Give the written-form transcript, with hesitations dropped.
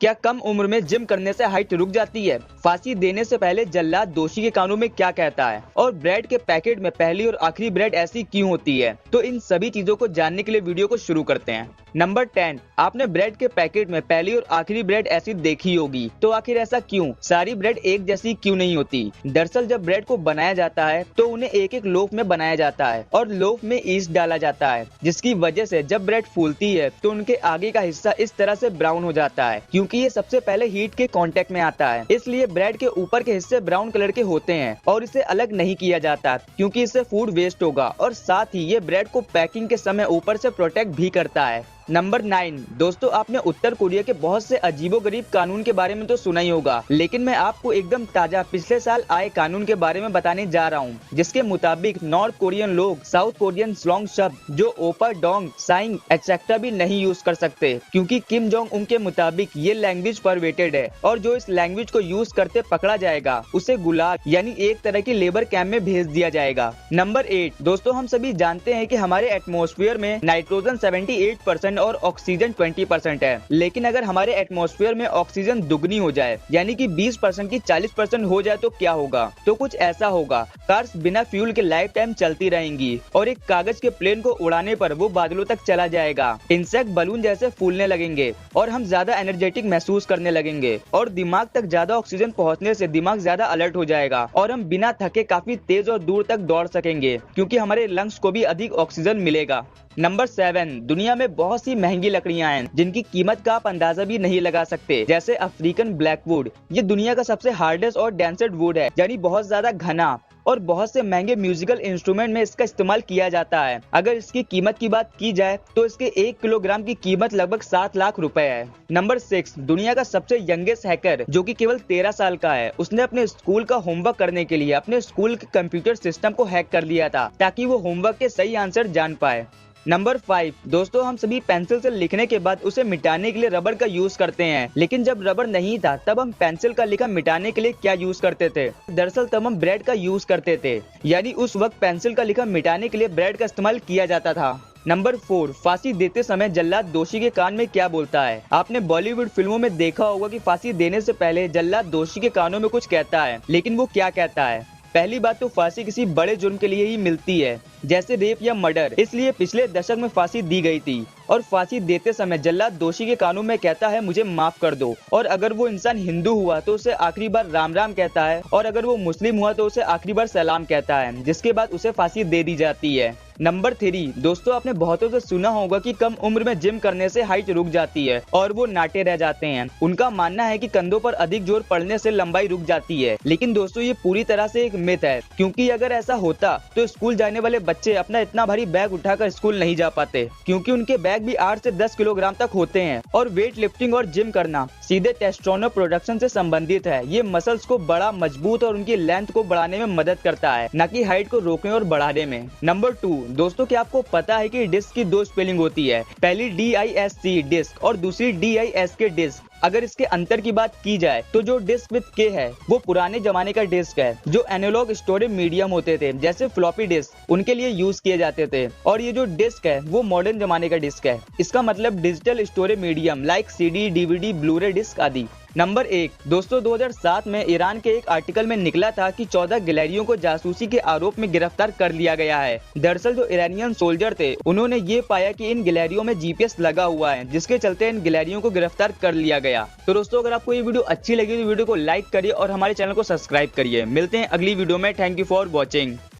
क्या कम उम्र में जिम करने से हाइट रुक जाती है? फांसी देने से पहले जल्लाद दोषी के कानून में क्या कहता है? और ब्रेड के पैकेट में पहली और आखिरी ब्रेड ऐसी क्यों होती है? तो इन सभी चीजों को जानने के लिए वीडियो को शुरू करते हैं। नंबर 10, आपने ब्रेड के पैकेट में पहली और आखिरी ब्रेड ऐसी देखी होगी, तो आखिर ऐसा क्यों? सारी ब्रेड एक जैसी क्यों नहीं होती? दरअसल जब ब्रेड को बनाया जाता है तो उन्हें एक एक लोफ में बनाया जाता है और लोफ में ईस्ट डाला जाता है, जिसकी वजह से जब ब्रेड फूलती है तो उनके आगे का हिस्सा इस तरह से ब्राउन हो जाता है, क्योंकि ये सबसे पहले हीट के कांटेक्ट में आता है। इसलिए ब्रेड के ऊपर के हिस्से ब्राउन कलर के होते हैं और इसे अलग नहीं किया जाता, क्योंकि इससे फूड वेस्ट होगा और साथ ही ये ब्रेड को पैकिंग के समय ऊपर से प्रोटेक्ट भी करता है। नंबर 9, दोस्तों आपने उत्तर कोरिया के बहुत से अजीबोगरीब कानून के बारे में तो सुना ही होगा, लेकिन मैं आपको एकदम ताजा पिछले साल आए कानून के बारे में बताने जा रहा हूँ, जिसके मुताबिक नॉर्थ कोरियन लोग साउथ कोरियन स्लॉन्ग शब्द जो ओपर डोंग साइंग एक्सेट्रा भी नहीं यूज कर सकते, क्योंकि किम जोंग उन के मुताबिक ये लैंग्वेज परवेटेड है और जो इस लैंग्वेज को यूज करते पकड़ा जाएगा उसे गुलाग यानी एक तरह की लेबर कैंप में भेज दिया जाएगा। नंबर 8, दोस्तों हम सभी जानते हैं कि हमारे एटमॉस्फेयर में नाइट्रोजन 78% और ऑक्सीजन 20% है, लेकिन अगर हमारे एटमॉस्फेयर में ऑक्सीजन दुगनी हो जाए यानी कि 20% की 40% हो जाए तो क्या होगा? तो कुछ ऐसा होगा, कार्स बिना फ्यूल के लाइफ टाइम चलती रहेंगी और एक कागज के प्लेन को उड़ाने पर वो बादलों तक चला जाएगा, इंसेक्ट बलून जैसे फूलने लगेंगे और हम ज्यादा एनर्जेटिक महसूस करने लगेंगे और दिमाग तक ज्यादा ऑक्सीजन पहुंचने से दिमाग ज्यादा अलर्ट हो जाएगा और हम बिना थके काफी तेज और दूर तक दौड़ सकेंगे, क्योंकि हमारे लंग्स को भी अधिक ऑक्सीजन मिलेगा। नंबर 7, दुनिया में बहुत सी महंगी लकड़ियां हैं जिनकी कीमत का आप अंदाजा भी नहीं लगा सकते, जैसे अफ्रीकन ब्लैकवुड। ये दुनिया का सबसे हार्डेस्ट और डेंसेस्ट वुड है, यानी बहुत ज्यादा घना, और बहुत से महंगे म्यूजिकल इंस्ट्रूमेंट में इसका इस्तेमाल किया जाता है। अगर इसकी कीमत की बात की जाए तो इसके 1 किलोग्राम की कीमत लगभग 7 लाख रुपए है। नंबर 6, दुनिया का सबसे यंगेस्ट हैकर जो कि केवल 13 साल का है, उसने अपने स्कूल का होमवर्क करने के लिए अपने स्कूल के कंप्यूटर सिस्टम को हैक कर लिया था ताकि वो होमवर्क के सही आंसर जान पाए। नंबर 5, दोस्तों हम सभी पेंसिल से लिखने के बाद उसे मिटाने के लिए रबर का यूज करते हैं, लेकिन जब रबर नहीं था तब हम पेंसिल का लिखा मिटाने के लिए क्या यूज करते थे? दरअसल तब हम ब्रेड का यूज करते थे, यानी उस वक्त पेंसिल का लिखा मिटाने के लिए ब्रेड का इस्तेमाल किया जाता था। नंबर 4, फांसी देते समय जल्लाद दोषी के कान में क्या बोलता है? आपने बॉलीवुड फिल्मों में देखा होगा कि फांसी देने से पहले जल्लाद दोषी के कानों में कुछ कहता है, लेकिन वो क्या कहता है? पहली बात तो फांसी किसी बड़े जुर्म के लिए ही मिलती है, जैसे रेप या मर्डर, इसलिए पिछले दशक में फांसी दी गई थी और फांसी देते समय जल्लाद दोषी के कानों में कहता है मुझे माफ कर दो, और अगर वो इंसान हिंदू हुआ तो उसे आखिरी बार राम राम कहता है और अगर वो मुस्लिम हुआ तो उसे आखिरी बार सलाम कहता है, जिसके बाद उसे फांसी दे दी जाती है। नंबर 3, दोस्तों आपने बहुतों से सुना होगा कि कम उम्र में जिम करने से हाइट रुक जाती है और वो नाटे रह जाते हैं। उनका मानना है कि कंधों पर अधिक जोर पड़ने से लंबाई रुक जाती है, लेकिन दोस्तों ये पूरी तरह से एक मिथ है, क्योंकि अगर ऐसा होता तो स्कूल जाने वाले बच्चे अपना इतना भारी बैग उठाकर स्कूल नहीं जा पाते, क्योंकि उनके बैग भी 8 से 10 किलोग्राम तक होते हैं और वेट लिफ्टिंग और जिम करना सीधे टेस्टोस्टेरोन प्रोडक्शन से संबंधित है। ये मसल्स को बड़ा, मजबूत और उनकी लेंथ को बढ़ाने में मदद करता है, न कि हाइट को रोकने और बढ़ाने में। नंबर 2, दोस्तों क्या आपको पता है कि डिस्क की 2 स्पेलिंग होती है? पहली DISC डिस्क और दूसरी DISK डिस्क। अगर इसके अंतर की बात की जाए तो जो डिस्क विद के है वो पुराने जमाने का डिस्क है, जो एनालॉग स्टोरेज मीडियम होते थे जैसे फ्लॉपी डिस्क, उनके लिए यूज किए जाते थे, और ये जो डिस्क है वो मॉडर्न जमाने का डिस्क है। इसका मतलब digital storage medium like CD, DVD, Blu-ray disc आदि। नंबर 1, दोस्तों 2007 में ईरान के एक आर्टिकल में निकला था कि 14 गिलहरियों को जासूसी के आरोप में गिरफ्तार कर लिया गया है। दरअसल जो ईरानियन सोल्जर थे उन्होंने ये पाया कि इन गिलहरियों में GPS लगा हुआ है, जिसके चलते इन गिलहरियों को गिरफ्तार कर लिया गया। तो दोस्तों अगर आपको ये वीडियो अच्छी लगी तो वीडियो को लाइक करिए और हमारे चैनल को सब्सक्राइब करिए। मिलते हैं अगली वीडियो में। Thank you for watching.